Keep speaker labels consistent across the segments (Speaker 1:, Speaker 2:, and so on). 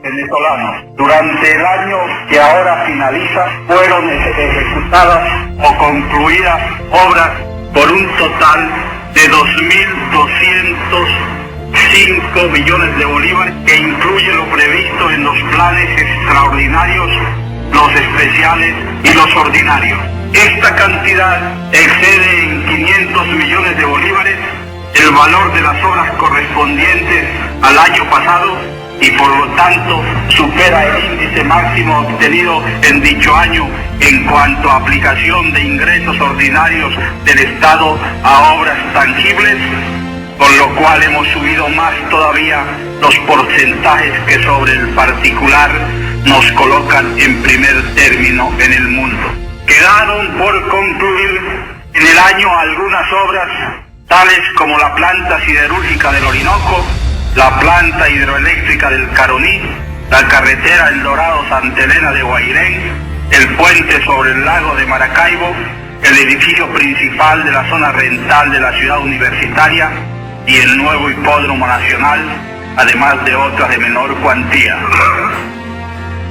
Speaker 1: venezolanos. Durante el año que ahora finaliza, fueron ejecutadas o concluidas obras por un total de 2.205 millones de bolívares, que incluye lo previsto en los planes extraordinarios, los especiales y los ordinarios. Esta cantidad excede en 500 millones de bolívares el valor de las obras correspondientes al año pasado y por lo tanto supera el índice máximo obtenido en dicho año en cuanto a aplicación de ingresos ordinarios del Estado a obras tangibles, con lo cual hemos subido más todavía los porcentajes que sobre el particular nos colocan en primer término en el mundo. Quedaron por concluir en el año algunas obras tales como la planta siderúrgica del Orinoco, la planta hidroeléctrica del Caroní, la carretera El Dorado-Santa Elena de Guairén, el puente sobre el lago de Maracaibo, el edificio principal de la zona rental de la ciudad universitaria y el nuevo hipódromo nacional, además de otras de menor cuantía.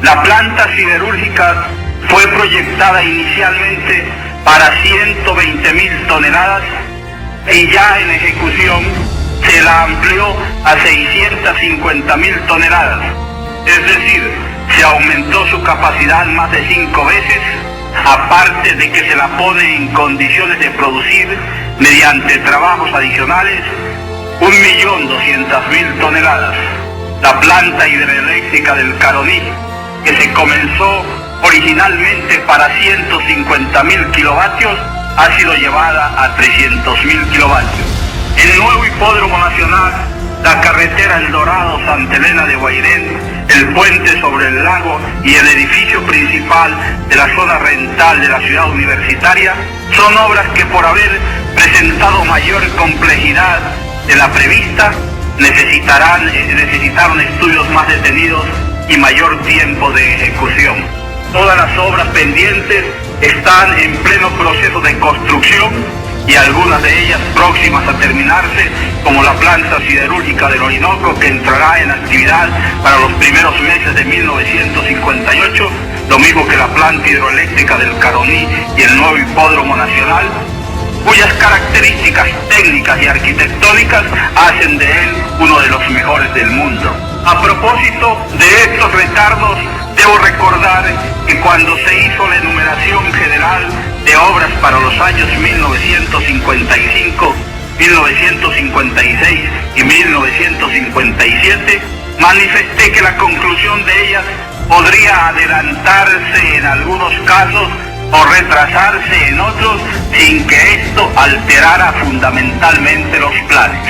Speaker 1: La planta siderúrgica fue proyectada inicialmente para 120.000 toneladas y ya en ejecución se la amplió a 650.000 toneladas. Es decir, se aumentó su capacidad más de 5 veces, aparte de que se la pone en condiciones de producir, mediante trabajos adicionales, 1.200.000 toneladas. La planta hidroeléctrica del Caroní, que se comenzó originalmente para 150.000 kilovatios, ha sido llevada a 300.000 kilovatios. El nuevo hipódromo nacional, la carretera El Dorado-Santa Elena de Guairén, el puente sobre el lago y el edificio principal de la zona rental de la ciudad universitaria son obras que, por haber presentado mayor complejidad de la prevista, necesitaron estudios más detenidos y mayor tiempo de ejecución. Todas las obras pendientes están en pleno proceso de construcción y algunas de ellas próximas a terminarse, como la planta siderúrgica del Orinoco, que entrará en actividad para los primeros meses de 1958, lo mismo que la planta hidroeléctrica del Caroní y el nuevo hipódromo nacional, cuyas características técnicas y arquitectónicas hacen de él uno de los mejores del mundo. A propósito de estos retardos, debo recordar que cuando se hizo la enumeración general de obras para los años 1955, 1956 y 1957, manifesté que la conclusión de ellas podría adelantarse en algunos casos o retrasarse en otros sin que esto alterara fundamentalmente los planes.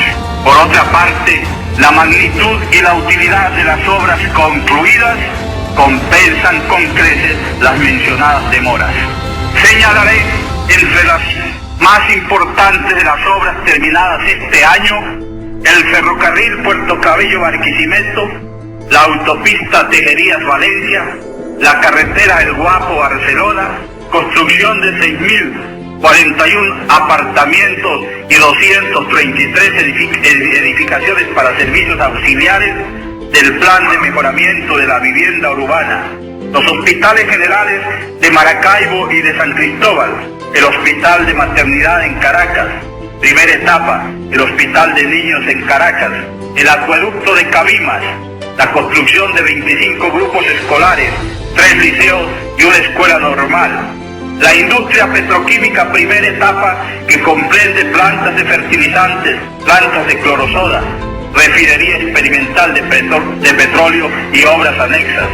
Speaker 1: Por otra parte, la magnitud y la utilidad de las obras concluidas compensan con creces las mencionadas demoras. Señalaré entre las más importantes de las obras terminadas este año el ferrocarril Puerto Cabello-Barquisimeto, la autopista Tejerías-Valencia, la carretera El Guapo-Barcelona, construcción de 6.041 apartamentos y 233 edificaciones para servicios auxiliares del Plan de Mejoramiento de la Vivienda Urbana, los hospitales generales de Maracaibo y de San Cristóbal, el Hospital de Maternidad en Caracas, primera etapa, el Hospital de Niños en Caracas, el acueducto de Cabimas, la construcción de 25 grupos escolares, 3 liceos y una escuela normal, la industria petroquímica primera etapa, que comprende plantas de fertilizantes, plantas de clorosoda, refinería experimental de petróleo y obras anexas,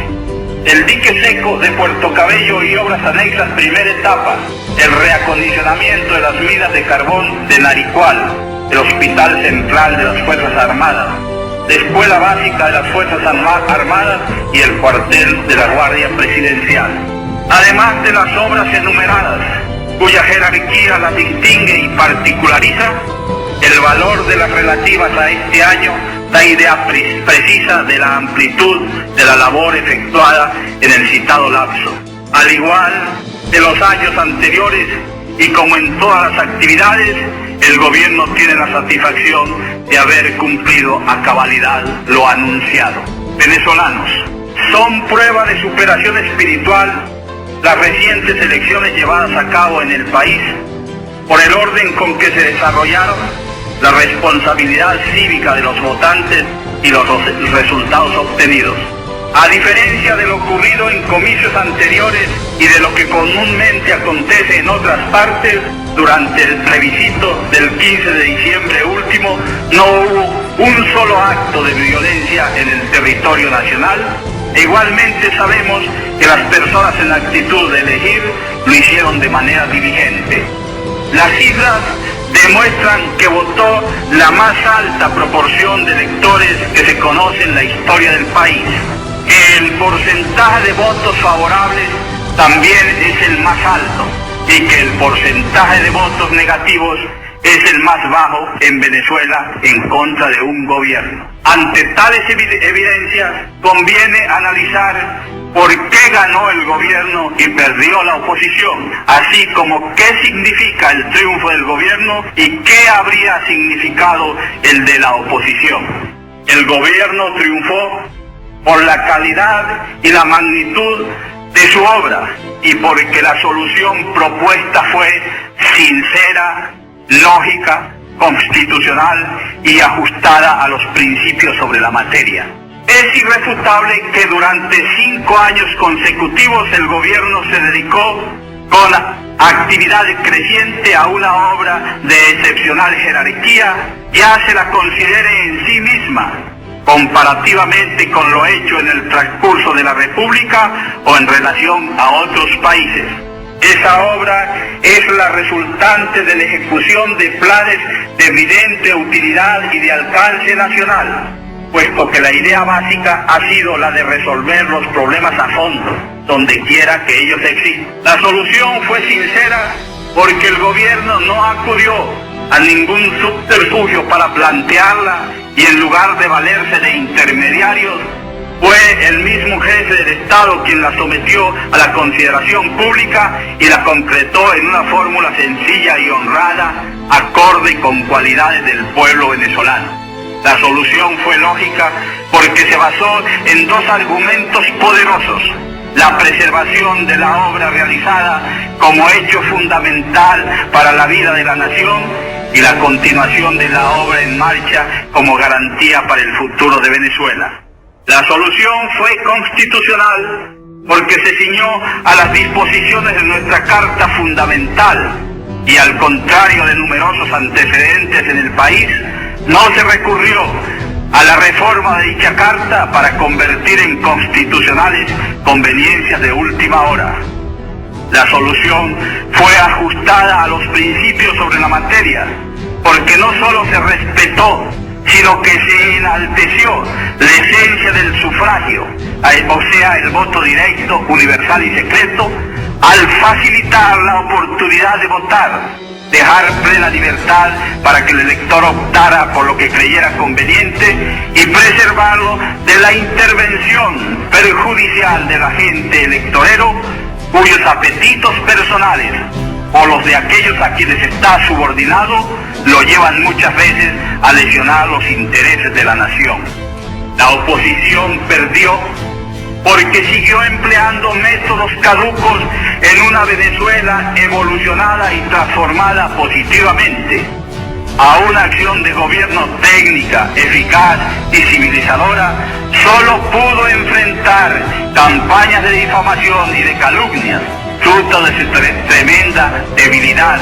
Speaker 1: el dique seco de Puerto Cabello y obras anexas primera etapa, el reacondicionamiento de las minas de carbón de Naricual, el Hospital Central de las Fuerzas Armadas, la Escuela Básica de las Fuerzas Armadas y el cuartel de la Guardia Presidencial. Además de las obras enumeradas, cuya jerarquía las distingue y particulariza, el valor de las relativas a este año da idea precisa de la amplitud de la labor efectuada en el citado lapso. Al igual de los años anteriores y como en todas las actividades, el gobierno tiene la satisfacción de haber cumplido a cabalidad lo anunciado. Venezolanos, Son prueba de superación espiritual las recientes elecciones llevadas a cabo en el país, por el orden con que se desarrollaron, la responsabilidad cívica de los votantes y los resultados obtenidos. A diferencia de lo ocurrido en comicios anteriores y de lo que comúnmente acontece en otras partes, durante el plebiscito del 15 de diciembre último no hubo un solo acto de violencia en el territorio nacional. Igualmente sabemos que las personas en actitud de elegir lo hicieron de manera diligente. Las cifras demuestran que votó la más alta proporción de electores que se conoce en la historia del país, que el porcentaje de votos favorables también es el más alto y que el porcentaje de votos negativos es el más bajo en Venezuela en contra de un gobierno. Ante tales evidencias, conviene analizar por qué ganó el gobierno y perdió la oposición, así como qué significa el triunfo del gobierno y qué habría significado el de la oposición. El gobierno triunfó por la calidad y la magnitud de su obra y porque la solución propuesta fue sincera, lógica, constitucional y ajustada a los principios sobre la materia. Es irrefutable que durante 5 años consecutivos el gobierno se dedicó con actividad creciente a una obra de excepcional jerarquía, ya se la considere en sí misma, comparativamente con lo hecho en el transcurso de la República o en relación a otros países. Esa obra es la resultante de la ejecución de planes de evidente utilidad y de alcance nacional, puesto que la idea básica ha sido la de resolver los problemas a fondo, donde quiera que ellos existan. La solución fue sincera porque el gobierno no acudió a ningún subterfugio para plantearla y en lugar de valerse de intermediarios, fue el mismo jefe del Estado quien la sometió a la consideración pública y la concretó en una fórmula sencilla y honrada, acorde con cualidades del pueblo venezolano. La solución fue lógica porque se basó en 2 argumentos poderosos: la preservación de la obra realizada como hecho fundamental para la vida de la nación y la continuación de la obra en marcha como garantía para el futuro de Venezuela. La solución fue constitucional porque se ciñó a las disposiciones de nuestra Carta Fundamental y, al contrario de numerosos antecedentes en el país, no se recurrió a la reforma de dicha carta para convertir en constitucionales conveniencias de última hora. La solución fue ajustada a los principios sobre la materia, porque no solo se respetó, sino que se enalteció la esencia del sufragio, o sea, el voto directo, universal y secreto, al facilitar la oportunidad de votar, dejar plena libertad para que el elector optara por lo que creyera conveniente y preservarlo de la intervención perjudicial del agente electorero, cuyos apetitos personales o los de aquellos a quienes está subordinado lo llevan muchas veces a lesionar los intereses de la nación. La oposición perdió porque siguió empleando métodos caducos en una Venezuela evolucionada y transformada positivamente a una acción de gobierno técnica, eficaz y civilizadora. Solo pudo enfrentar campañas de difamación y de calumnias, fruto de su tremenda debilidad,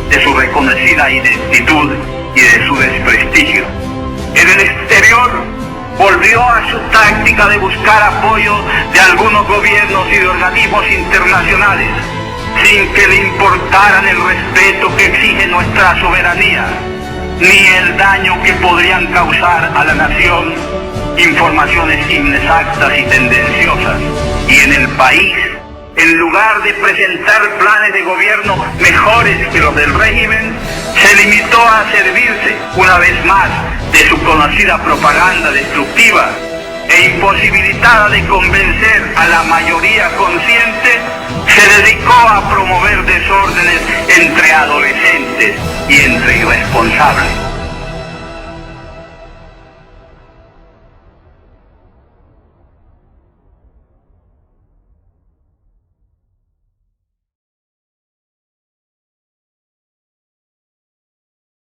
Speaker 1: de su reconocida ineptitud y de su desprestigio. En el exterior volvió a su táctica de buscar apoyo de algunos gobiernos y de organismos internacionales, sin que le importaran el respeto que exige nuestra soberanía, ni el daño que podrían causar a la nación informaciones inexactas y tendenciosas. Y en el país, en lugar de presentar planes de gobierno mejores que los del régimen, se limitó a servirse una vez más de su conocida propaganda destructiva e imposibilitada de convencer a la mayoría consciente, se dedicó a promover desórdenes entre adolescentes y entre irresponsables.